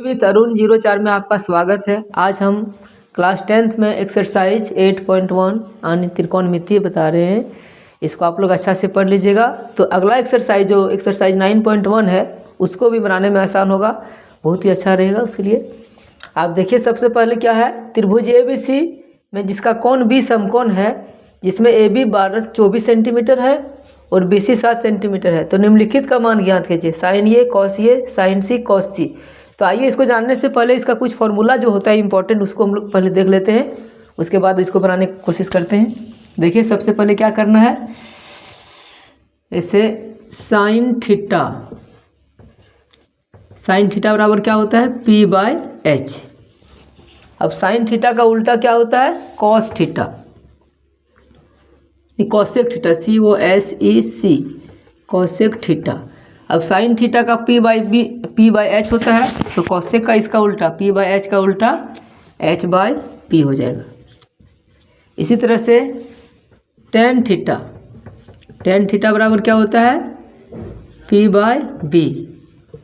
With Arun 04 में आपका स्वागत है। आज हम क्लास 10th में एक्सरसाइज 8.1 यानी त्रिकोणमितीय बता रहे हैं। इसको आप लोग अच्छा से पढ़ लीजिएगा। तो अगला एक्सरसाइज जो एक्सरसाइज 9.1 है उसको भी बनाने में आसान होगा, बहुत ही अच्छा रहेगा। उसके लिए आप देखिए सबसे पहले क्या है, त्रिभुज ABC में जिसका कोण B समकोण है, जिसमें AB 24 सेंटीमीटर है और BC 7 सेंटीमीटर है। तो निम्नलिखित का मान ज्ञात कीजिए, sine A cos A sine C cos C। तो आइए इसको जानने से पहले इसका कुछ फॉर्मूला जो होता है इंपॉर्टेंट उसको हम लोग पहले देख लेते हैं, उसके बाद इसको बनाने की कोशिश करते हैं। देखिए सबसे पहले क्या करना है, ऐसे साइन थीटा बराबर क्या होता है P/H। अब साइन थीटा का उल्टा क्या होता है cos theta, cosec theta COSEC cosec theta. अब साइन थीटा का P/H होता है, तो कॉसेक का इसका उल्टा P/H का उल्टा H/P हो जाएगा। इसी तरह से टेन थीटा बराबर क्या होता है P/B,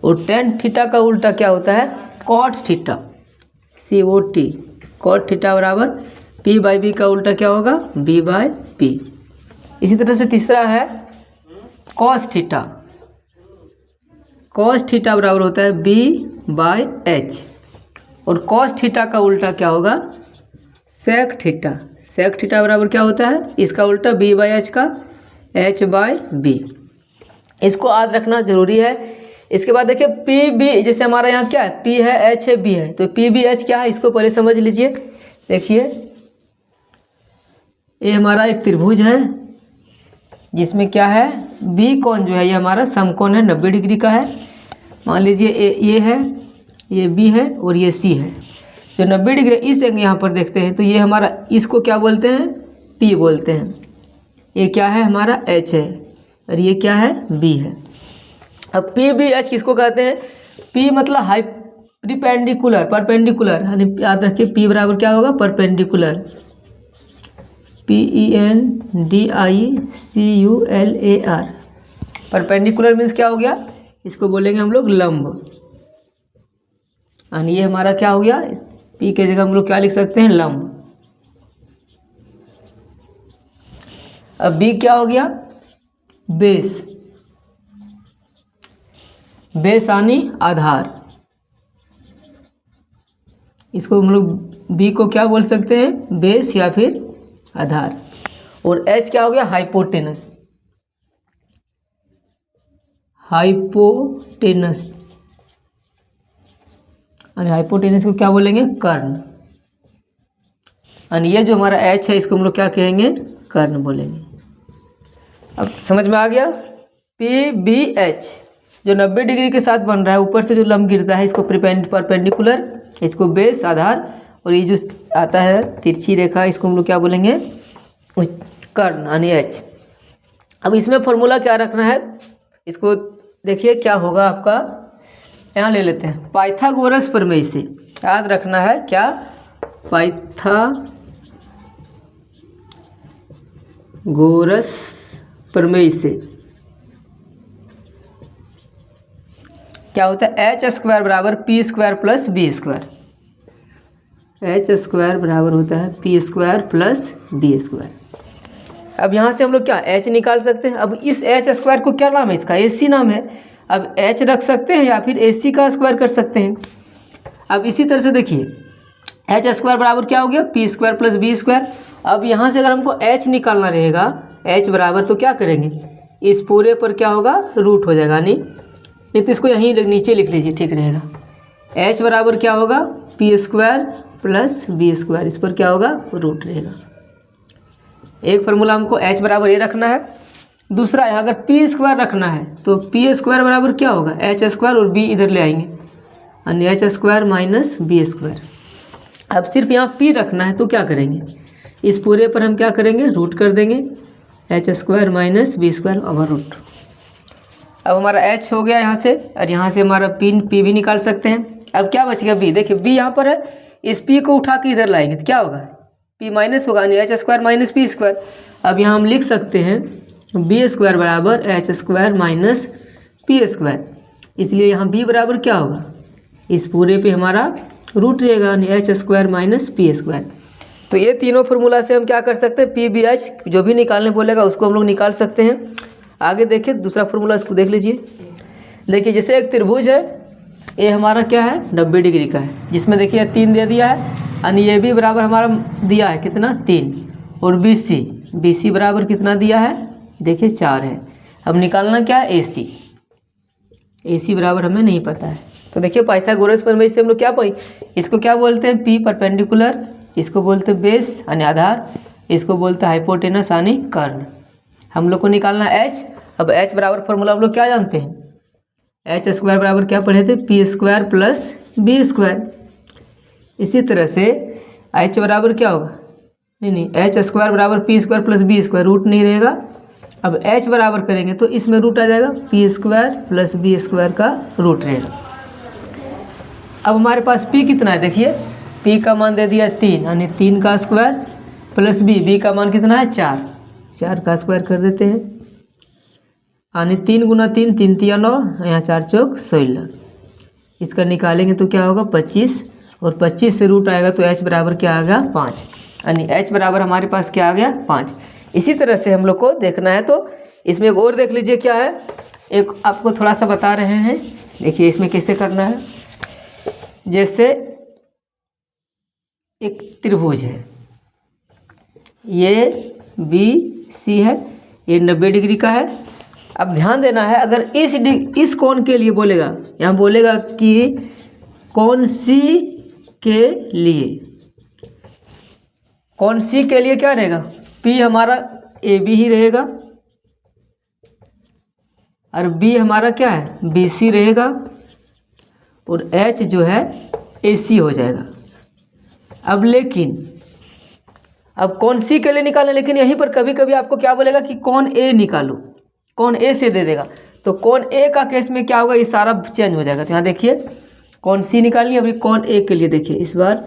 और टेन थीटा का उल्टा क्या होता है cot theta COT। Cot theta बराबर P/B का उल्टा क्या होगा B/P। इसी तरह से तीसरा है कॉस थीटा बराबर होता है B/H, और कॉस थीटा का उल्टा क्या होगा सेक थीटा बराबर क्या होता है इसका उल्टा B/H का H/B। इसको याद रखना जरूरी है। इसके बाद देखिए PB, जैसे हमारा यहाँ क्या है P है H है B है, तो PBH क्या है इसको पहले समझ लीजिए। देखिए ये हमारा एक त्रिभुज है जिसमें क्या है B कोण जो है ये हमारा समकोण है, 90 डिग्री का है। मान लीजिए ये है, ये B है और ये C है, जो 90 डिग्री इस एंगल यहाँ पर देखते हैं तो ये हमारा इसको क्या बोलते हैं P बोलते हैं। ये क्या है हमारा H है और ये क्या है B है। अब PBH किसको कहते हैं, P मतलब परपेंडिकुलर, यानी याद रखिए P बराबर क्या होगा परपेंडिकुलर PENDICULAR। परपेंडिकुलर मीन्स क्या हो गया, इसको बोलेंगे हम लोग लंब, यानी ये हमारा क्या हो गया P के जगह हम लोग क्या लिख सकते हैं लंब। अब B क्या हो गया बेस यानी आधार, इसको हम लोग B को क्या बोल सकते हैं बेस या फिर आधार। और H क्या हो गया हाइपोटेनस यानी हाइपोटेनस को क्या बोलेंगे कर्ण, यानी ये जो हमारा H है इसको हम लोग क्या कहेंगे कर्ण बोलेंगे। अब समझ में आ गया। PBH जो 90 डिग्री के साथ बन रहा है, ऊपर से जो लंब गिरता है इसको परपेंडिकुलर, इसको बेस आधार, और ये जो आता है तिरछी रेखा इसको हम लोग क्या बोलेंगे कर्ण यानी H। अब इसमें फॉर्मूला क्या रखना है, इसको देखिए क्या होगा आपका, यहाँ ले लेते हैं पाइथागोरस प्रमेय से। याद रखना है क्या पाइथागोरस प्रमेय से क्या होता है H² बराबर P² प्लस B²। H² बराबर होता है P² प्लस B²। अब यहाँ से हम लोग क्या H निकाल सकते हैं। अब इस H² को क्या नाम है इसका AC नाम है। अब H रख सकते हैं या फिर AC का स्क्वायर कर सकते हैं। अब इसी तरह से देखिए H² बराबर क्या हो गया P² प्लस B²। अब यहाँ से अगर हमको H निकालना रहेगा, H बराबर तो क्या करेंगे इस पूरे पर क्या होगा रूट हो जाएगा, नहीं तो इसको यहीं नीचे लिख लीजिए ठीक रहेगा। H बराबर क्या होगा P² प्लस B², इस पर क्या होगा रूट रहेगा। एक फार्मूला हमको H बराबर ये रखना है। दूसरा है अगर P² रखना है तो P² बराबर क्या होगा H² और B इधर ले आएंगे, यानी H² माइनस B²। अब सिर्फ यहाँ P रखना है तो क्या करेंगे इस पूरे पर हम क्या करेंगे रूट कर देंगे, H² minus B² over root. अब हमारा H हो गया यहाँ से, और यहाँ से हमारा P भी निकाल सकते हैं। अब क्या बच गया B, देखिए B यहाँ पर है, इस P को उठा के इधर लाएंगे तो क्या होगा P माइनस होगा, यानी H² माइनस P²। अब यहाँ हम लिख सकते हैं B² बराबर H² माइनस P², इसलिए यहाँ B बराबर क्या होगा इस पूरे पे हमारा रूट रहेगा, यानी H square minus P square. तो ये तीनों फार्मूला से हम क्या कर सकते हैं, पी बी एच जो भी निकालने बोलेगा उसको हम लोग निकाल सकते हैं। आगे देखिए दूसरा फार्मूला, इसको देख लीजिए। देखिए जैसे एक त्रिभुज है, ये हमारा क्या है 90 डिग्री का है, जिसमें देखिए 3 दे दिया है, यानी ए बी बराबर हमारा दिया है कितना 3, और बी सी बराबर कितना दिया है देखिए 4 है। अब निकालना क्या है ए सी बराबर हमें नहीं पता है। तो देखिए पाइथागोरस प्रमेय से हम लोग क्या पढ़ी, इसको क्या बोलते हैं पी परपेंडिकुलर, इसको बोलते हैं बेस यानी आधार, इसको बोलते हैं हाइपोटेनस यानी कर्ण। हम लोग को निकालना एच। अब एच बराबर फॉर्मूला हम लोग क्या जानते हैं, एच स्क्वायर बराबर क्या पढ़े थे, P square plus B square. इसी तरह से एच बराबर क्या होगा, नहीं एच स्क्वायर बराबर P square plus B square, root नहीं रहेगा। अब एच बराबर करेंगे तो इसमें रूट आ जाएगा, P square plus B square का रूट रहेगा। अब हमारे पास पी कितना है, देखिए पी का मान दे दिया 3, यानी 3 का स्क्वायर प्लस बी का मान कितना है 4 का स्क्वायर कर देते हैं, यानी 3 गुना 3 3 तिया 9, यहाँ 4 चौक 16। इसका निकालेंगे तो क्या होगा 25, और 25 से रूट आएगा तो एच बराबर क्या आ गया 5, यानी एच बराबर हमारे पास क्या आ गया 5। इसी तरह से हम लोग को देखना है। तो इसमें एक और देख लीजिए क्या है, एक आपको थोड़ा सा बता रहे हैं, देखिए इसमें कैसे करना है। जैसे एक त्रिभुज है, ये बी सी है, ये 90 डिग्री का है। अब ध्यान देना है, अगर इस कोण के लिए बोलेगा, यहाँ बोलेगा कि कोण सी के लिए, कोण सी के लिए क्या रहेगा, पी हमारा ए बी ही रहेगा, और बी हमारा क्या है बी सी रहेगा, और एच जो है ए सी हो जाएगा। अब लेकिन अब कौन सी के लिए निकालें, लेकिन यहीं पर कभी कभी आपको क्या बोलेगा कि कौन ए निकालो, कौन ए से दे देगा। तो कौन ए का केस में क्या होगा, ये सारा चेंज हो जाएगा। तो यहाँ देखिए कौन सी निकालनी, अभी कौन ए के लिए देखिए, इस बार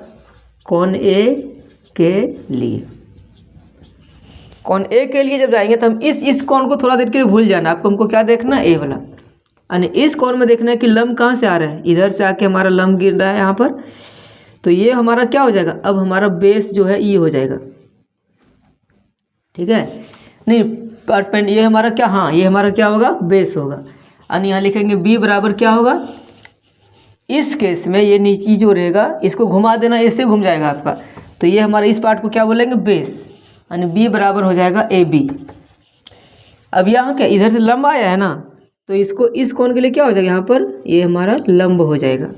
कौन ए के लिए, कौन ए के लिए जब जाएंगे तो हम इस कौन को थोड़ा देर के लिए भूल जाना आपको, हमको क्या देखना ए वाला, यानी इस कौन में देखना है कि लंब कहाँ से आ रहा है, इधर से आके हमारा लंब गिर रहा है यहाँ पर। तो ये हमारा क्या हो जाएगा, अब हमारा बेस जो है ये हो जाएगा, ठीक है। नहीं परपेंड ये हमारा क्या, हाँ ये हमारा क्या होगा बेस होगा, यानी यहाँ लिखेंगे बी बराबर क्या होगा, इस केस में ये नीचे जो रहेगा इसको घुमा देना, ऐसे घूम जाएगा आपका। तो ये हमारा इस पार्ट को क्या बोलेंगे बेस, यानी बी बराबर हो जाएगा ए बी। अब यहाँ क्या इधर से लंब आया है ना, तो इसको इस कोण के लिए क्या हो जाएगा, यहाँ पर ये हमारा लंब हो जाएगा,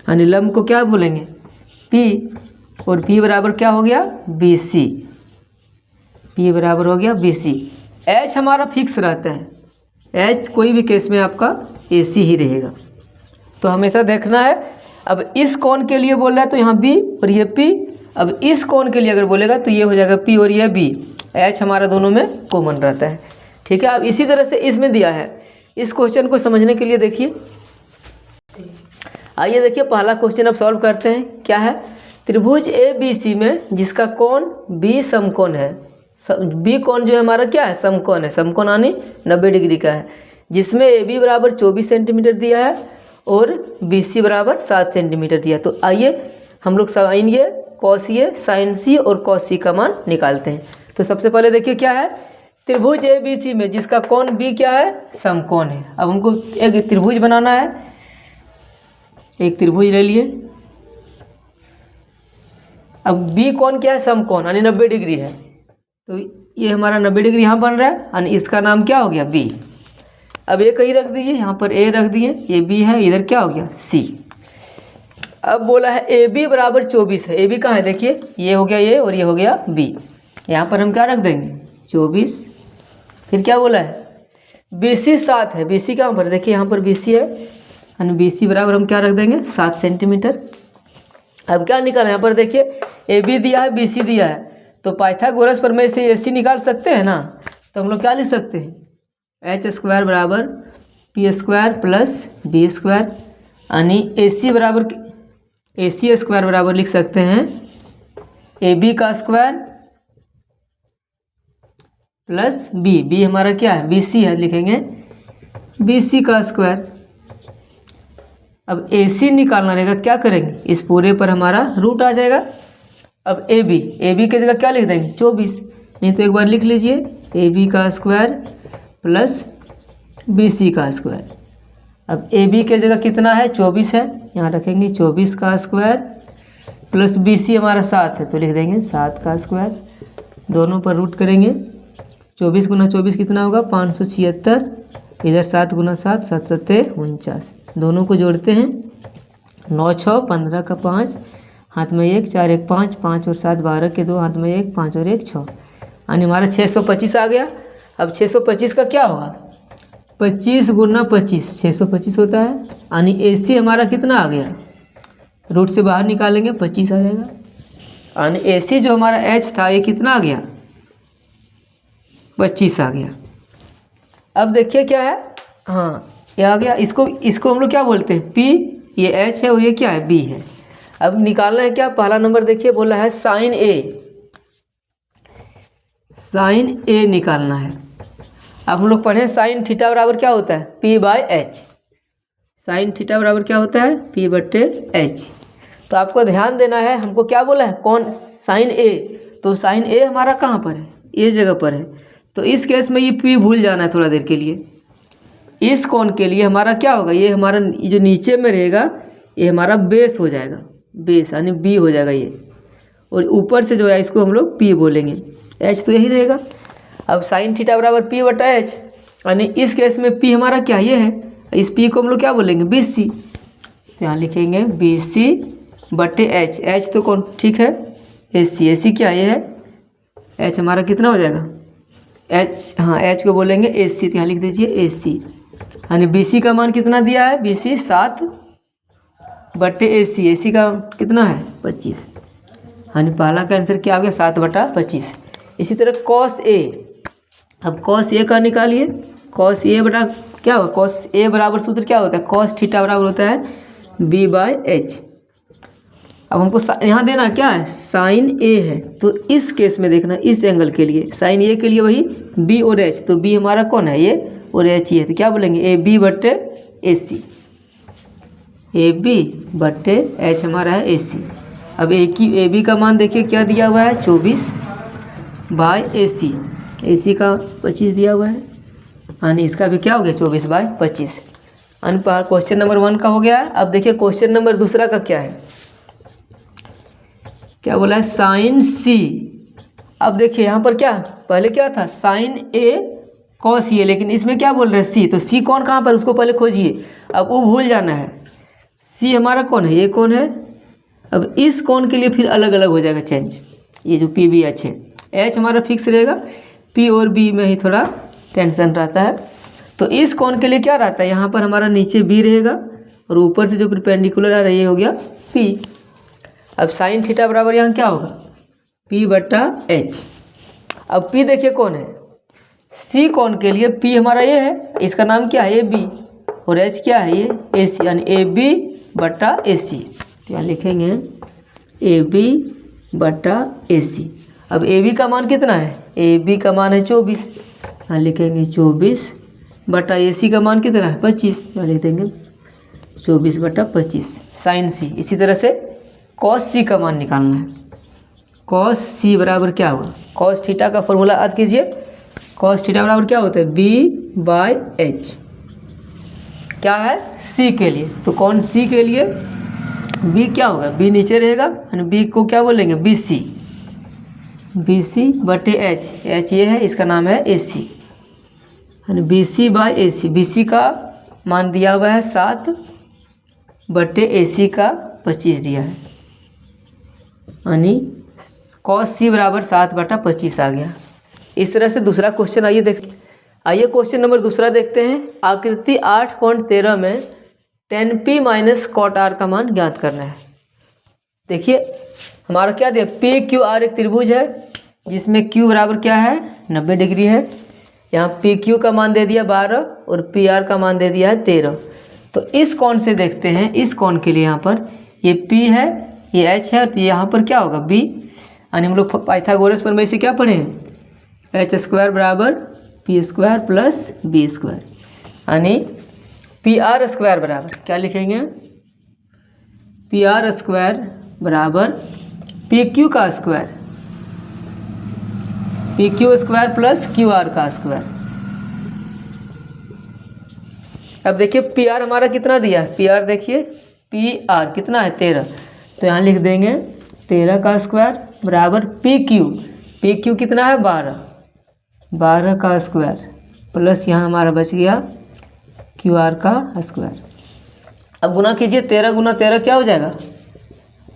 यानी लंब को क्या बोलेंगे पी, और पी बराबर क्या हो गया बी सी, पी बराबर हो गया बी सी। एच हमारा फिक्स रहता है, एच कोई भी केस में आपका ए सी ही रहेगा, तो हमेशा देखना है। अब इस कोण के लिए बोल रहा है तो यहाँ बी और ये पी, अब इस कोण के लिए अगर बोलेगा तो ये हो जाएगा पी और ये बी, एच हमारा दोनों में कॉमन रहता है, ठीक है। अब इसी तरह से इसमें दिया है, इस क्वेश्चन को समझने के लिए देखिए, आइए देखिए पहला क्वेश्चन अब सॉल्व करते हैं। क्या है, त्रिभुज ए बी सी में जिसका कोण बी समकोण है, बी कोण जो है हमारा क्या है समकोण है, समकोण यानी 90 डिग्री का है, जिसमें ए बी बराबर 24 सेंटीमीटर दिया है और बी सी बराबर 7 सेंटीमीटर दिया है। तो आइए हम लोग sign A cos A sign सी और कॉस सी का मान निकालते हैं। तो सबसे पहले देखिए क्या है, त्रिभुज ए बी सी में जिसका कोण बी क्या है समकोण है। अब हमको एक त्रिभुज बनाना है, एक त्रिभुज ले लिए। अब बी कोण क्या है समकोण यानी 90 डिग्री है, तो ये हमारा 90 डिग्री यहाँ बन रहा है, यानी इसका नाम क्या हो गया बी। अब ए कहीं रख दीजिए, यहाँ पर ए रख दिए, ये बी है, इधर क्या हो गया सी। अब बोला है ए बी बराबर 24 है, ए बी कहाँ है देखिए, ये हो गया ए और ये हो गया बी, यहाँ पर हम क्या रख देंगे 24। फिर क्या बोला है बी सी 7 है, बी सी कहाँ पर देखिए यहाँ पर बी सी है, यानी बी सी बराबर हम क्या रख देंगे 7 सेंटीमीटर। अब क्या निकाला, यहाँ पर देखिए ए बी दिया है बी सी दिया है, तो पाइथागोरस प्रमेय से ए सी निकाल सकते हैं ना। तो हम लोग क्या लिख सकते हैं एच स्क्वायर बराबर P square plus B square, यानी ए सी बराबर ए सी स्क्वायर बराबर लिख सकते हैं ए बी का स्क्वायर प्लस बी, बी हमारा क्या है बी सी है, लिखेंगे बी सी का स्क्वायर अब ए सी निकालना रहेगा, क्या करेंगे, इस पूरे पर हमारा रूट आ जाएगा। अब ए बी की जगह क्या लिख देंगे 24, नहीं तो एक बार लिख लीजिए ए बी का स्क्वायर प्लस बी सी का स्क्वायर। अब ए बी की जगह कितना है 24 है, यहाँ रखेंगे 24 का स्क्वायर प्लस बी सी हमारा 7 है तो लिख देंगे 7 का स्क्वायर। दोनों पर रूट करेंगे, 24 गुना 24 कितना होगा 576, इधर 7 गुना 7 7 7 49, दोनों को जोड़ते हैं 9 6 15 का 5, हाथ में 1 4 1 5 5 और 7 12 के 2, हाथ में 1 5 और 1 6, यानी हमारा 625 आ गया। अब 625 का क्या होगा 25 गुना 25 625 होता है, यानी ए सी हमारा कितना आ गया, रूट से बाहर निकालेंगे 25 आ जाएगा, यानी ए सी जो हमारा एच था ये कितना आ गया 25 आ गया। अब देखिए क्या है, हाँ ये आ गया, इसको हम लोग क्या बोलते हैं पी, ये एच है और ये क्या है बी है। अब निकालना है क्या, पहला नंबर देखिए बोला है साइन ए निकालना है। अब हम लोग पढ़े साइन थीटा बराबर क्या होता है P by H, sine theta बराबर क्या होता है पी बटे एच। तो आपको ध्यान देना है, हमको क्या बोला है कौन साइन ए, तो साइन ए हमारा कहाँ पर है ये जगह पर है, तो इस केस में ये पी भूल जाना है थोड़ा देर के लिए। इस कोण के लिए हमारा क्या होगा, ये हमारा जो नीचे में रहेगा ये हमारा बेस हो जाएगा, बेस यानी बी हो जाएगा ये, और ऊपर से जो है इसको हम लोग पी बोलेंगे, एच तो यही रहेगा। अब साइन थीटा बराबर पी बटा एच, यानी इस केस में पी हमारा क्या ये है, इस पी को हम लोग क्या बोलेंगे बी सी, तो यहाँ लिखेंगे बी सी बटे एच, एच तो कौन ठीक है ए सी क्या ये है, एच हमारा कितना हो जाएगा एच, हाँ एच को बोलेंगे ए सी, तो यहाँ लिख दीजिए ए सी, यानी बी सी का मान कितना दिया है बी सी 7 बटे ए सी का कितना है 25, यानी पहला का आंसर क्या हो गया 7 बटा 25। इसी तरह कॉस ए, अब कॉस ए का निकालिए, कॉस ए बटा क्या होगा, कॉस ए बराबर सूत्र क्या होता है कॉस थीटा बराबर होता है बी बाय एच। अब हमको यहाँ देना क्या है साइन ए है, तो इस केस में देखना इस एंगल के लिए साइन ए के लिए वही बी और एच, तो बी हमारा कौन है ये और एच ही है, तो क्या बोलेंगे ए बी बटे ए सी, ए बी बटे एच हमारा है ए सी। अब ए बी का मान देखिए क्या दिया हुआ है 24 बाय ए सी का 25 दिया हुआ है, यानी इसका भी क्या हो गया 24 बाय 25। अनपढ़ क्वेश्चन नंबर 1 का हो गया है। अब देखिए क्वेश्चन नंबर दूसरा का क्या है, क्या बोला है साइन सी। अब देखिए यहाँ पर क्या पहले क्या था साइन ए कॉस ए, लेकिन इसमें क्या बोल रहे हैं सी, तो सी कौन कहाँ पर उसको पहले खोजिए, अब वो भूल जाना है, सी हमारा कौन है ये कौन है। अब इस कौन के लिए फिर अलग अलग हो जाएगा चेंज, ये जो पी बी एच है, एच हमारा फिक्स रहेगा, पी और बी में ही थोड़ा टेंशन रहता है। तो इस कौन के लिए क्या रहता है, यहाँ पर हमारा नीचे बी रहेगा और ऊपर से जो परपेंडिकुलर आ रहा है ये हो गया पी। अब साइन थीटा बराबर यहाँ क्या होगा पी बटा एच। अब पी देखिए कौन है सी कौन के लिए, पी हमारा ये है, इसका नाम क्या है ए बी, और एच क्या है ये ए सी, यानी ए बी बटा ए सी, यहाँ लिखेंगे ए बी बटा ए सी। अब ए बी का मान कितना है, ए बी का मान है 24, यहाँ लिखेंगे 24 बटा ए सी का मान कितना है 25, यहाँ लिख देंगे 24 बटा 25 साइन सी। इसी तरह से कॉस सी का मान निकालना है, कॉस सी बराबर क्या होगा, कॉस थीटा का फॉर्मूला याद कीजिए, कॉस थीटा बराबर क्या होता है बी बाय एच, क्या है सी के लिए, तो कौन सी के लिए बी क्या होगा बी नीचे रहेगा, यानी बी को क्या बोलेंगे बी सी बटे एच, एच ये है इसका नाम है ए सी, यानी B C by A C, B C का मान दिया हुआ है 7 बटे ए सी का 25 दिया है, यानी कॉस सी बराबर 7 बटा 25 आ गया। इस तरह से दूसरा क्वेश्चन आइए क्वेश्चन नंबर दूसरा देखते हैं। आकृति 8.13 में tan p minus cot R का मान ज्ञात करना है। देखिए हमारा क्या दिया पी क्यू आर एक त्रिभुज है जिसमें q बराबर क्या है 90 डिग्री है, यहाँ पी क्यू का मान दे दिया 12 और पी आर का मान दे दिया है 13। तो इस कोण से देखते हैं, इस कोण के लिए यहाँ पर ये p है ये h है तो यहाँ पर क्या होगा b, यानी हम लोग पाइथागोरस प्रमेय से क्या पढ़े हैं एच स्क्वायर बराबर P square plus B square, यानी पी आर स्क्वायर बराबर क्या लिखेंगे पी आर स्क्वायर बराबर पी क्यू का square, P Q square plus Q R का स्क्वायर। अब देखिए पी आर हमारा कितना दिया है, पी आर देखिए पी आर कितना है 13, तो यहाँ लिख देंगे 13 का स्क्वायर बराबर पी क्यू कितना है 12 का स्क्वायर प्लस यहाँ हमारा बच गया क्यू आर का स्क्वायर। अब गुना कीजिए, 13 गुना 13 क्या हो जाएगा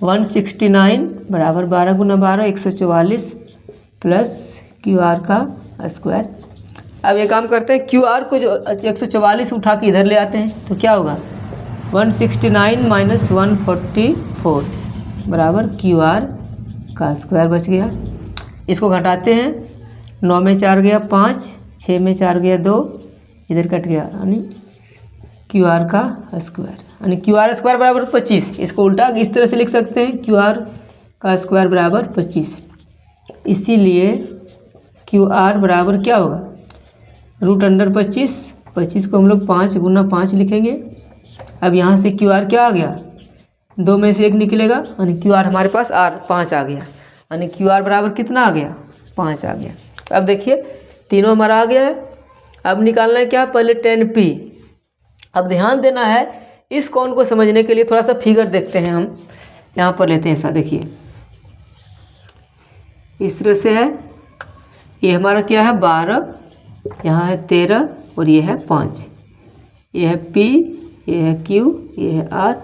169 बराबर 12 गुना 12 144 प्लस क्यू आर का स्क्वायर। अब ये काम करते हैं, क्यू आर को जो 144 उठा के इधर ले आते हैं तो क्या होगा 169 माइनस 144 बराबर क्यू आर का स्क्वायर बच गया। इसको घटाते हैं, 9 में 4 गया 5, 6 में 4 गया 2, इधर कट गया यानी क्यू आर का स्क्वायर, यानी क्यू आर स्क्वायर बराबर 25। इसको उल्टा इस तरह से लिख सकते हैं क्यू आर का स्क्वायर बराबर 25। इसीलिए क्यू आर बराबर क्या होगा √25, 25 को हम लोग 5 गुना 5 लिखेंगे। अब यहाँ से क्यू आर क्या आ गया 2 में से 1 निकलेगा, यानी क्यू आर हमारे पास आर 5 आ गया, यानी क्यू आर बराबर कितना आ गया 5 आ गया। अब देखिए तीनों हमारा आ गया है। अब निकालना है क्या, पहले 10p। अब ध्यान देना है, इस कोण को समझने के लिए थोड़ा सा फिगर देखते हैं। हम यहाँ पर लेते हैं ऐसा, देखिए इस तरह से है, ये हमारा क्या है 12, यहाँ है 13 और ये है 5, ये है p, ये है q, ये है r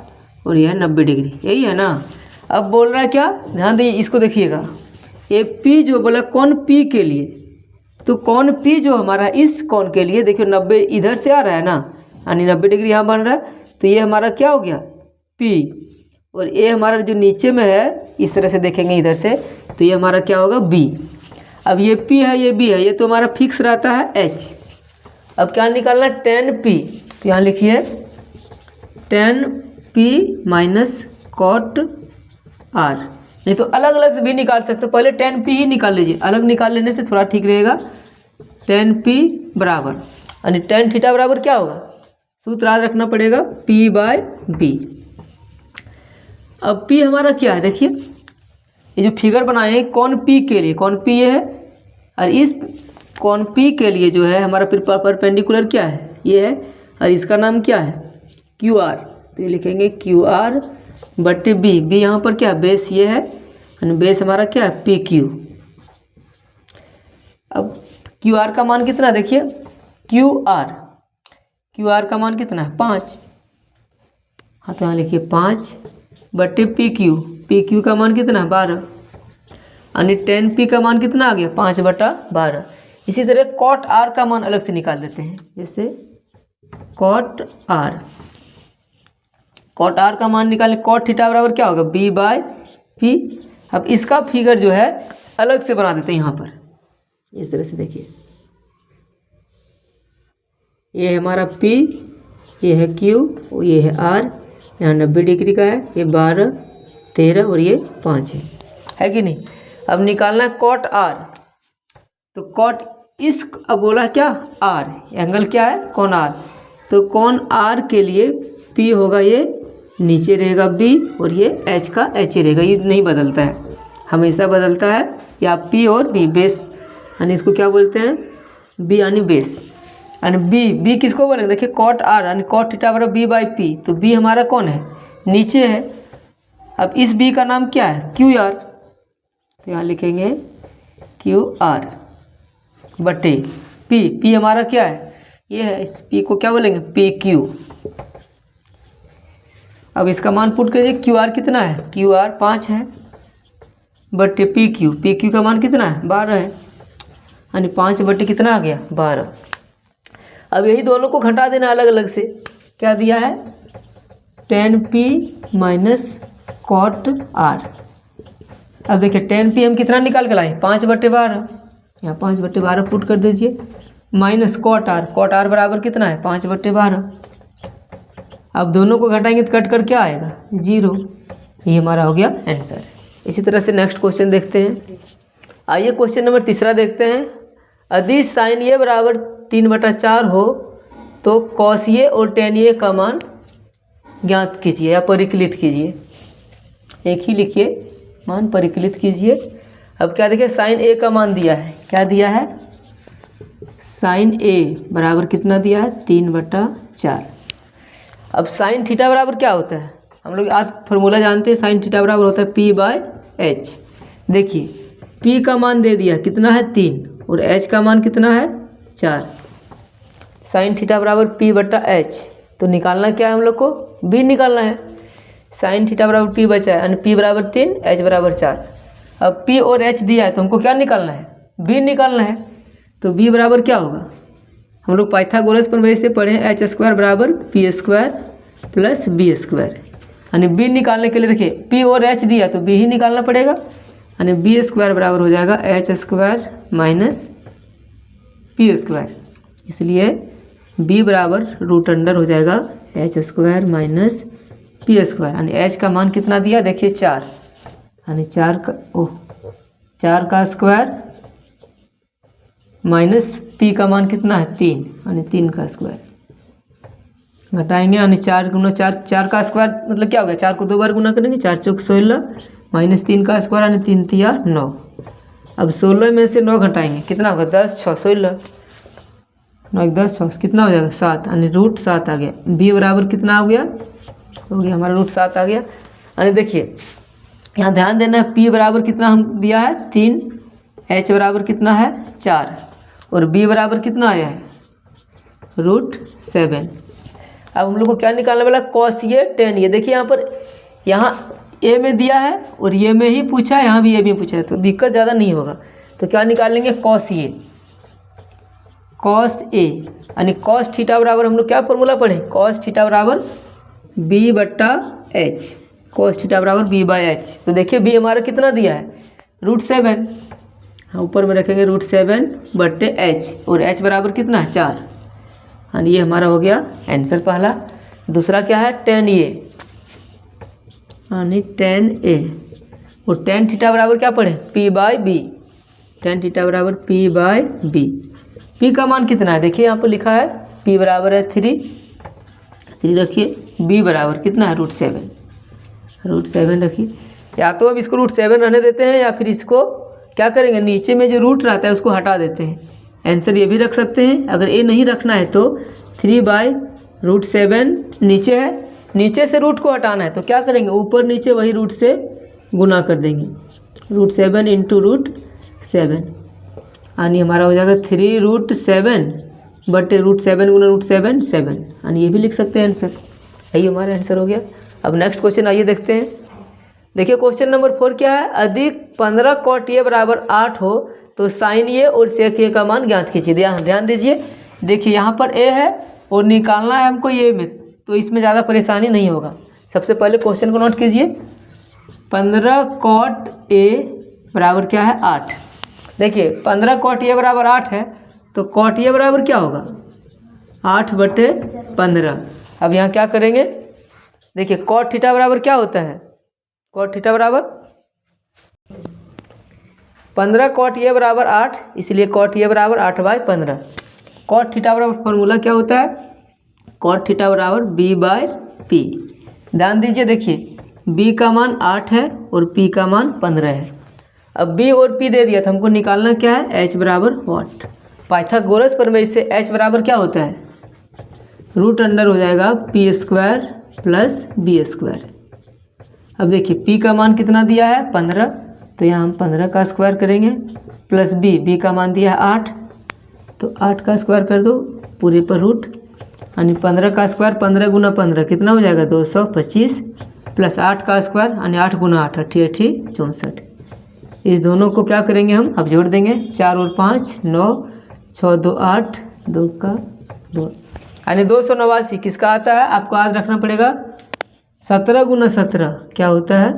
और ये है 90 डिग्री, यही है ना। अब बोल रहा है क्या, ध्यान दीजिए इसको देखिएगा, ये p जो बोला कौन p के लिए, तो कौन p जो हमारा इस कोण के लिए देखिए 90 इधर से आ रहा है ना, यानी 90 डिग्री यहाँ बन रहा है, तो ये हमारा क्या हो गया p, और ये हमारा जो नीचे में है इस तरह से देखेंगे इधर से, तो ये हमारा क्या होगा b। अब ये p है ये b है, ये तो हमारा फिक्स रहता है h। अब क्या निकालना 10p, तो यहाँ लिखिए 10p माइनस कॉट r, नहीं तो अलग अलग भी निकाल सकते हो, पहले 10p ही निकाल लीजिए, अलग निकाल लेने से थोड़ा ठीक रहेगा। 10p बराबर यानी tan थीटा बराबर क्या होगा, सूत्र याद रखना पड़ेगा p/b। अब p हमारा क्या है, देखिए ये जो फिगर बनाए हैं कौन p के लिए, कौन p ये है, और इस कौन p के लिए जो है हमारा परपेंडिकुलर क्या है ये है, और इसका नाम क्या है QR, तो ये लिखेंगे QR बटे b। b यहाँ पर क्या है बेस ये है, यानी बेस हमारा क्या है PQ। अब QR का मान कितना देखिए, QR का मान कितना है 5, हाँ तो यहाँ लिखिए 5 बटे PQ का मान कितना है 12, यानी 10p का मान कितना आ गया 5/12। इसी तरह कॉट R का मान अलग से निकाल देते हैं, जैसे कॉट R का मान निकालें, कॉट थीटा बराबर क्या होगा b/p। अब इसका फिगर जो है अलग से बना देते हैं यहाँ पर, इस तरह से देखिए, ये हमारा p, ये है q और ये है r, यहाँ 90 डिग्री का है, ये 12 13 और ये 5 है कि नहीं। अब निकालना है कॉट r, तो कॉट इस अब बोला क्या r, एंगल क्या है कौन r, तो कौन r के लिए p होगा ये नीचे रहेगा b और ये h का h रहेगा, ये नहीं बदलता है, हमेशा बदलता है या p और b, बेस यानी इसको क्या बोलते हैं b यानी बेस, यानी b किसको बोलेंगे देखिए कॉट r यानी कॉट थीटा बराबर b/p, तो b हमारा कौन है नीचे है। अब इस b का नाम क्या है QR, तो यहाँ लिखेंगे QR बटे p हमारा क्या है ये है, इस p को क्या बोलेंगे PQ। अब इसका मान पुट करिए, QR कितना है QR 5 है बटे PQ का मान कितना है 12 है, यानी 5 बटे कितना आ गया 12। अब यही दोनों को घटा देना अलग अलग से, क्या दिया है 10p माइनस कॉट R। अब देखिए 10p हम कितना निकाल के लाए 5/12, यहाँ 5/12 पुट कर दीजिए, माइनस कॉट R बराबर कितना है 5/12। अब दोनों को घटाएंगे तो कट कर क्या आएगा 0, ये हमारा हो गया आंसर। इसी तरह से नेक्स्ट क्वेश्चन देखते हैं। आइए क्वेश्चन नंबर 3 देखते हैं। यदि साइन ए बराबर 3/4 हो तो कॉस ए और टेन ए का मान ज्ञात कीजिए या परिकलित कीजिए। एक ही लिखिए, मान परिकलित कीजिए। अब क्या देखिए, साइन ए का मान दिया है, क्या दिया है, साइन ए बराबर कितना दिया है, 3/4। अब साइन थीटा बराबर क्या होता है, हम लोग आज फॉर्मूला जानते हैं, साइन थीटा बराबर होता है P/H। देखिए P का मान दे दिया कितना है 3 और H का मान कितना है 4। साइन थीटा बराबर P/H, तो निकालना क्या है हम लोग को, B निकालना है। साइन थीटा बराबर P बचा है, यानी P बराबर 3, H बराबर 4। अब P और H दिया है तो हमको क्या निकालना है, B निकालना है। तो B बराबर क्या होगा, हम लोग पाइथागोरस प्रमेय से पढ़े हैं, h² बराबर p² प्लस b²। यानी B निकालने के लिए देखिए P और H दिया तो B ही निकालना पड़ेगा, यानी b² बराबर हो जाएगा h² माइनस p²। इसलिए B बराबर √अंडर हो जाएगा h² माइनस p²। यानी h का मान कितना दिया, देखिए 4, यानी 4 का स्क्वायर माइनस P का मान कितना है 3, यानी 3 का स्क्वायर। घटाएंगे यानी 4 गुना 4, 4 का स्क्वायर मतलब क्या हो गया, 4 को 2 बार गुना करेंगे, 4 चौक 16 माइनस 3 का स्क्वायर यानी 3 तिया 9। अब 16 में से 9 घटाएंगे, कितना होगा, 10 6 16, 9 10 6 कितना हो जाएगा 7, यानी √7 आ गया। B बराबर कितना हो गया, हमारा √7 आ गया। यानी देखिए यहाँ ध्यान देना है, P बराबर कितना हम दिया है 3, H बराबर कितना है 4 और B बराबर कितना आया है √7। अब हम लोग को क्या निकालने वाला, cos ये tan ये। देखिए यहाँ A में दिया है और ये में ही पूछा है, यहाँ भी A में पूछा है, तो दिक्कत ज़्यादा नहीं होगा। तो क्या निकालेंगे, cos A, यानी cos थीटा बराबर हम लोग क्या फॉर्मूला पढ़े, cos थीटा बराबर B/H, cos थीटा बराबर B/H। तो देखिए B हमारा कितना दिया है √7, ऊपर में रखेंगे √7/H और H बराबर कितना है 4, यानी ये हमारा हो गया आंसर पहला। दूसरा क्या है tan A, यानी tan A और tan थीटा बराबर क्या पढ़े P/B, tan थीटा बराबर P/B। P का मान कितना है, देखिए यहाँ पर लिखा है P बराबर है 3 रखिए, B बराबर कितना है √7 रखिए। या तो अब इसको √7 रहने देते हैं या फिर इसको क्या करेंगे, नीचे में जो रूट रहता है उसको हटा देते हैं। आंसर ये भी रख सकते हैं, अगर ए नहीं रखना है तो 3/√7 नीचे है, नीचे से रूट को हटाना है तो क्या करेंगे, ऊपर नीचे वही रूट से गुना कर देंगे, √7 × √7, यानी हमारा हो जाएगा 3√7 बटे √7 गुना √7 7, यानी ये भी लिख सकते हैं आंसर। यही हमारा आंसर हो गया। अब नेक्स्ट क्वेश्चन आइए देखते हैं। देखिए क्वेश्चन नंबर 4 क्या है, अधिक 15 cot A बराबर 8 हो तो साइन A और सेक A का मान ज्ञात कीजिए। ध्यान दीजिए, देखिए यहाँ पर A है और निकालना है हमको ये में, तो इसमें ज़्यादा परेशानी नहीं होगा। सबसे पहले क्वेश्चन को नोट कीजिए, 15 cot A बराबर क्या है 8। देखिए 15 cot A बराबर 8 है तो cot A बराबर क्या होगा 8/15। अब यहाँ क्या करेंगे, देखिए cot थीटा बराबर क्या होता है, cot थीटा बराबर 15 cot A बराबर 8, इसलिए cot A बराबर 8/15। cot थीटा बराबर फॉर्मूला क्या होता है, cot थीटा बराबर B/P। ध्यान दीजिए, देखिए B का मान 8 है और P का मान 15 है। अब B और P दे दिया तो हमको निकालना क्या है, H बराबर व्हाट। पाइथागोरस प्रमेय से H बराबर क्या होता है, √अंडर हो जाएगा P² प्लस B²। अब देखिए P का मान कितना दिया है 15, तो यहाँ हम 15 का स्क्वायर करेंगे, प्लस B का मान दिया है 8, तो 8 का स्क्वायर कर दो पूरे पर रूट, यानी 15 का स्क्वायर 15 गुना 15 कितना हो जाएगा 225, प्लस 8 का स्क्वायर यानी 8 गुना 8 88 64। इस दोनों को क्या करेंगे हम, अब जोड़ देंगे, 4 और 5 9, 6 2 8, 2 का 2, यानी 289। किसका आता है, आपको याद रखना पड़ेगा 17 गुना 17 क्या होता है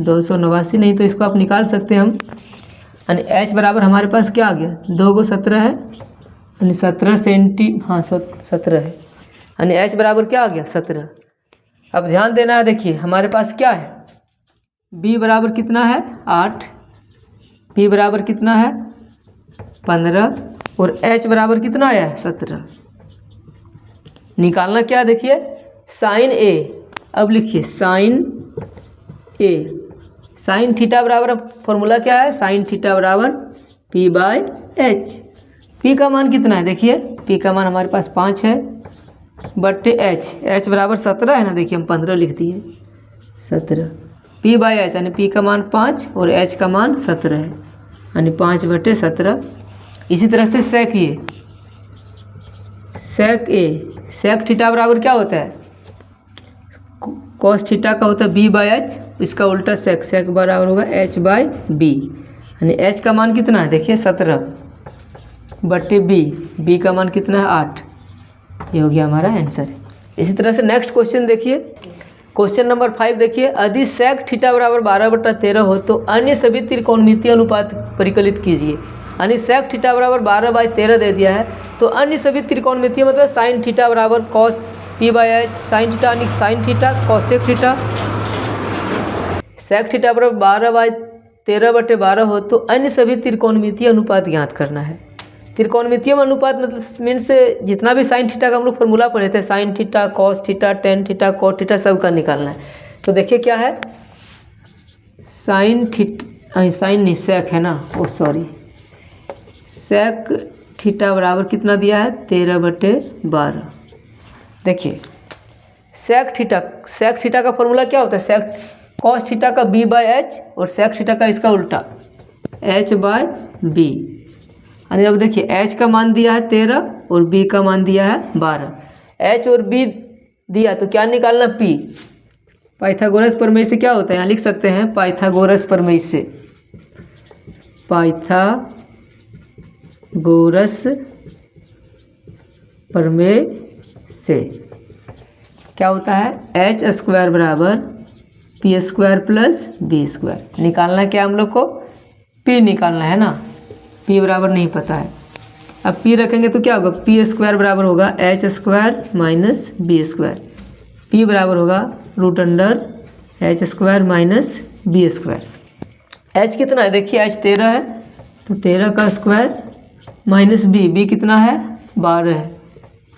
289, नहीं तो इसको आप निकाल सकते हैं हम। यानी H बराबर हमारे पास क्या आ गया, 2 को 17 है, यानी 17 सेंटी, हाँ 17 है, यानी H बराबर क्या आ गया 17। अब ध्यान देना है, देखिए हमारे पास क्या है, B बराबर कितना है 8, P बराबर कितना है 15 और H बराबर कितना आया है 17। निकालना क्या, देखिए साइन A, अब लिखिए साइन ए। साइन थीटा बराबर, फॉर्मूला क्या है, साइन थीटा बराबर पी बाय एच। पी का मान कितना है, देखिए पी का मान हमारे पास 5 है, बट्टे एच बराबर 17 है ना, देखिए हम 15 लिख दिए 17। पी बाय एच यानी पी का मान 5 और एच का मान 17 है, यानी 5/17। इसी तरह से सेक ए, सेक थीटा बराबर क्या होता है, कॉस थीटा का होता है बी बाय एच, इसका उल्टा सेक बराबर होगा एच बाय बी, यानी एच का मान कितना है, देखिए 17/बी, बी का मान कितना है 8। ये हो गया हमारा आंसर। इसी तरह से नेक्स्ट क्वेश्चन देखिए, क्वेश्चन नंबर 5 देखिए, यदि सेक थीटा बराबर 12/13 हो तो अन्य सभी त्रिकोणमितीय अनुपात परिकलित कीजिए। यानी सेक थीटा बराबर 12/13 दे दिया है, तो अन्य सभी त्रिकोणमितीय मतलब साइन थीटा बराबर cos P by H, sine theta यानी sine theta cosec theta, sec theta बराबर 12/13/12 हो तो अन्य सभी त्रिकोणमितीय अनुपात ज्ञात करना है। त्रिकोणमितीय अनुपात मतलब मीन्स जितना भी साइन थीटा का हम लोग फॉर्मूला पढ़े थे, sine theta cos theta tan theta cot theta सब का निकालना है। तो देखिए क्या है, साइन नहीं सेक है ना, ओ सॉरी, सेक थीटा बराबर कितना दिया है 13/12। देखिए सेक थीटा का फॉर्मूला क्या होता है, सेक कॉस थीटा का बी बाय एच और सेक थीटा का इसका उल्टा एच बाय बी। यानी अब देखिए एच का मान दिया है 13 और बी का मान दिया है 12। एच और बी दिया तो क्या निकालना, पी। पाइथागोरस प्रमेय से क्या होता है, यहाँ लिख सकते हैं पाइथागोरस प्रमेय से, पाइथागोरस प्रमेय से क्या होता है, एच स्क्वायर बराबर P square plus B square. निकालना क्या हम लोग को, पी निकालना है ना, पी बराबर नहीं पता है। अब पी रखेंगे तो क्या होगा, पी स्क्वायर बराबर होगा H square minus B square, P बराबर होगा √under H square minus B square. H कितना है, देखिए एच 13 है, तो 13 का स्क्वायर माइनस बी कितना है 12 है,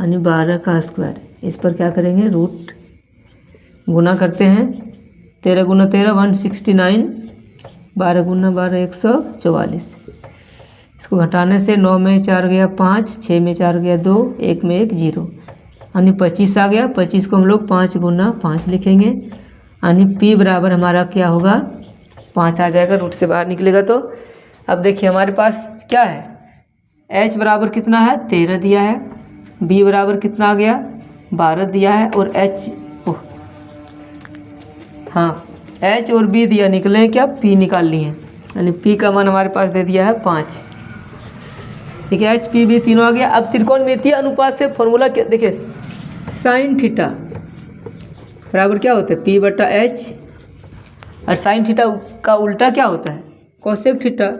यानी 12 का स्क्वायर। इस पर क्या करेंगे, रूट गुना करते हैं, 13 × 13 169, 12 × 12 144। इसको घटाने से 9 में 4 गया 5, 6 में 4 गया 2, 1 में 1 0, यानी 25 आ गया। 25 को हम लोग 5 × 5 लिखेंगे, यानी पी बराबर हमारा क्या होगा 5 आ जाएगा, रूट से बाहर निकलेगा तो। अब देखिए हमारे पास क्या है, एच बराबर कितना है 13 दिया है, बी बराबर कितना आ गया 12 दिया है, और एच और बी दिया, निकले क्या, पी निकाल लिए, यानी पी का मान हमारे पास दे दिया है 5। देखिए एच पी बी तीनों आ गया। अब त्रिकोणमितीय अनुपात से फॉर्मूला क्या, देखिए साइन थीटा बराबर क्या होता है p/h, और साइन थीटा का उल्टा क्या होता है कोसेक थीटा।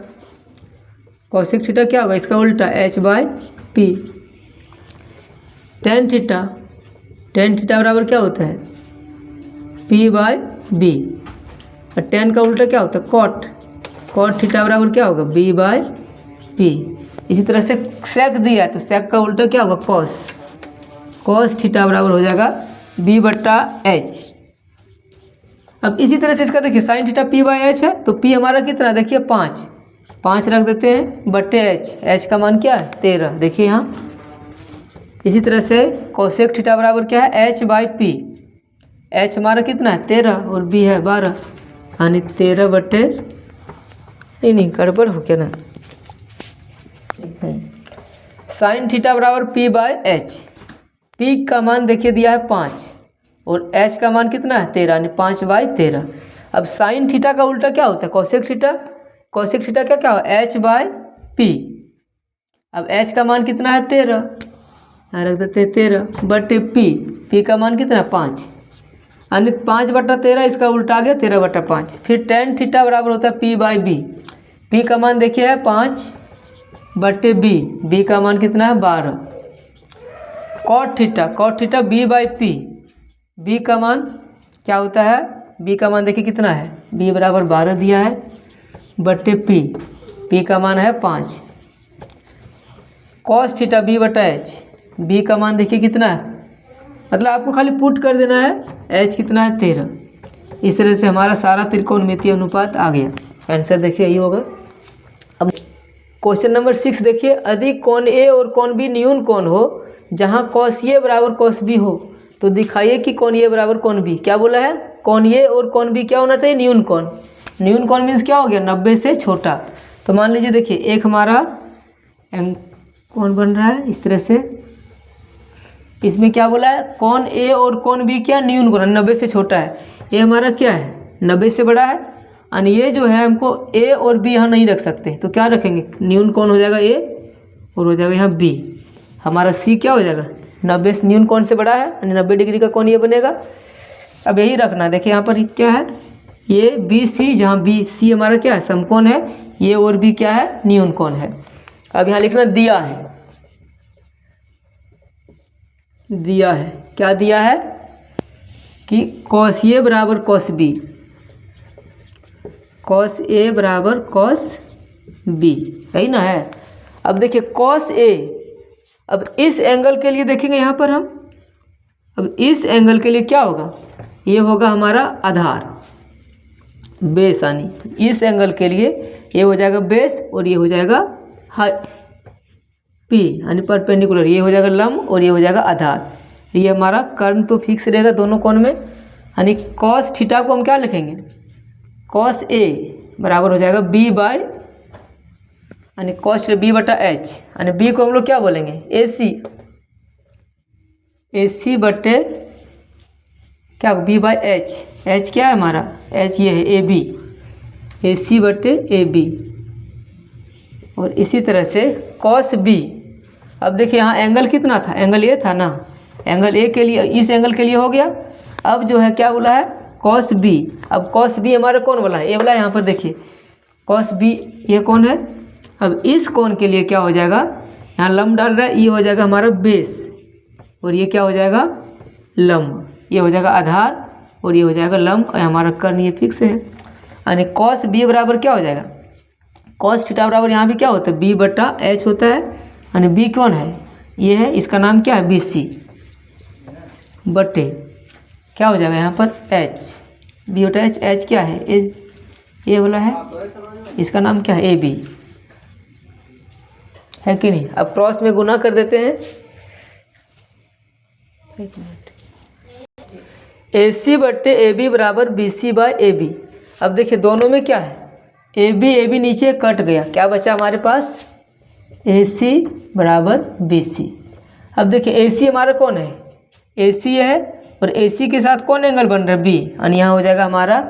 कोसेक थीटा क्या होगा, इसका उल्टा h/p। टेन थीटा बराबर क्या होता है p/b, और टेन का उल्टा क्या होता है कॉट थीटा बराबर क्या होगा b/p। इसी तरह से सेक दिया है तो सेक का उल्टा क्या होगा कॉस थीटा बराबर हो जाएगा b/h। अब इसी तरह से इसका देखिए साइन थीटा p/h है, तो p हमारा कितना, देखिए 5 रख देते हैं बट्टे h का मान क्या है 13, देखिए यहाँ। इसी तरह से कोसेक थीटा बराबर क्या है h/p, h हमारा कितना है 13 और b है 12, यानी 13 नहीं गड़बड़ हो क्या ना, साइन थीटा बराबर p/h। p का मान देखिए दिया है 5 और h का मान कितना है 13, यानी 5/13। अब साइन थीटा का उल्टा क्या होता है कोसेक थीटा क्या हो h/p। अब h का मान कितना है 13, यहाँ रख देते हैं 13 बटे p का मान कितना 5, यानी 5/13, इसका उल्टा आ गया 13/5। फिर टेन थीटा बराबर होता है p/b। p का मान देखिए है 5 बटे b का मान कितना है 12। कॉट थीटा b/p, b का मान क्या होता है, b का मान देखिए कितना है, b बराबर 12 दिया है बटे p का मान है 5। कॉस थीटा b/h, b का मान देखिए कितना है, मतलब आपको खाली पुट कर देना है, h कितना है 13, इस तरह से हमारा सारा त्रिकोणमितीय अनुपात आ गया। आंसर देखिए यही होगा। अब क्वेश्चन नंबर 6 देखिए, अधिक कोण ए और कोण बी न्यून कोण हो जहाँ cos ए बराबर cos बी हो तो दिखाइए कि कोण ए बराबर कोण बी। क्या बोला है? कोण ए और कोण बी क्या होना चाहिए? न्यून कोण। न्यून कोण मीन्स क्या हो गया? 90 से छोटा। तो मान लीजिए देखिए एक हमारा कोण बन रहा है इस तरह से, इसमें क्या बोला है? कोण ए और कोण बी क्या? न्यून कोण, 90 से छोटा है। ये हमारा क्या है? 90 से बड़ा है। और ये जो है हमको ए और बी यहाँ नहीं रख सकते, तो क्या रखेंगे? न्यून कोण हो जाएगा ए और हो जाएगा यहाँ बी। हमारा सी क्या हो जाएगा? 90 से न्यून कोण से बड़ा है, यानी 90 डिग्री का कोण ये बनेगा। अब यही रखना, देखिए यहाँ पर क्या है? ये बी सी, जहाँ बी सी हमारा क्या है? समकोण है। ये और बी क्या है? न्यून कोण है। अब यहाँ लिखना दिया है, दिया है क्या दिया है कि cos ए बराबर cos बी, cos ए बराबर cos बी, यही ना है। अब देखिए cos ए, अब इस एंगल के लिए देखेंगे यहाँ पर हम, अब इस एंगल के लिए क्या होगा? ये होगा हमारा आधार, बेस, यानी इस एंगल के लिए ये हो जाएगा बेस और ये हो जाएगा पी यानी परपेंडिकुलर, ये हो जाएगा लंब और ये हो जाएगा आधार। ये हमारा कर्ण तो फिक्स रहेगा दोनों कोण में, यानी cos थीटा को हम क्या लिखेंगे? cos ए बराबर हो जाएगा बी बाय, यानी cos बी बटा एच, यानी बी को हम लोग क्या बोलेंगे? ए सी, ए सी बटे क्या? B by H. एच क्या है हमारा? एच ये है ए बी, ए सी बटे ए बी। और इसी तरह से cos बी, अब देखिए यहाँ एंगल कितना था? एंगल ए था ना, एंगल ए के लिए, इस एंगल के लिए हो गया। अब जो है क्या बोला है? cos B. अब cos बी हमारा कौन वाला है? ए वाला। यहाँ पर देखिए cos बी ये कौन है? अब इस कोण के लिए क्या हो जाएगा? यहाँ लंब डाल रहा है, ये हो जाएगा हमारा बेस और ये क्या हो जाएगा? लंब। ये हो जाएगा आधार और ये हो जाएगा लंब, और हमारा कर्ण ये फिक्स है। यानी cos बी बराबर क्या हो जाएगा? cos थीटा बराबर यहाँ भी क्या होता है? बी बटा एच होता है। यानी बी कौन है? ये है, इसका नाम क्या है? बी सी बटे क्या हो जाएगा यहाँ पर? एच, बी बटा एच। एच क्या है? ए वाला है, इसका नाम क्या है? ए बी है कि नहीं? अब क्रॉस में गुना कर देते हैं, एक मिनट, ए सी बट्टे ए बी बराबर B C by A B. अब देखिए दोनों में क्या है? ए बी नीचे कट गया, क्या बचा हमारे पास? ए सी बराबर बी सी। अब देखिए ए सी हमारा कौन है? ए सी है, और ए सी के साथ कौन एंगल बन रहा है? बी, यानी यहाँ हो जाएगा हमारा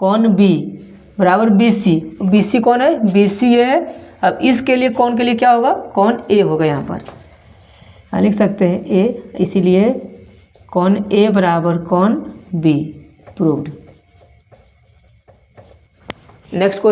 कौन बी बराबर बी सी। बी सी कौन है? बी सी है। अब इसके लिए कौन के लिए क्या होगा? कौन ए होगा। यहाँ पर लिख सकते हैं ए, इसीलिए कौन ए बराबर कौन बी प्रूव्ड। नेक्स्ट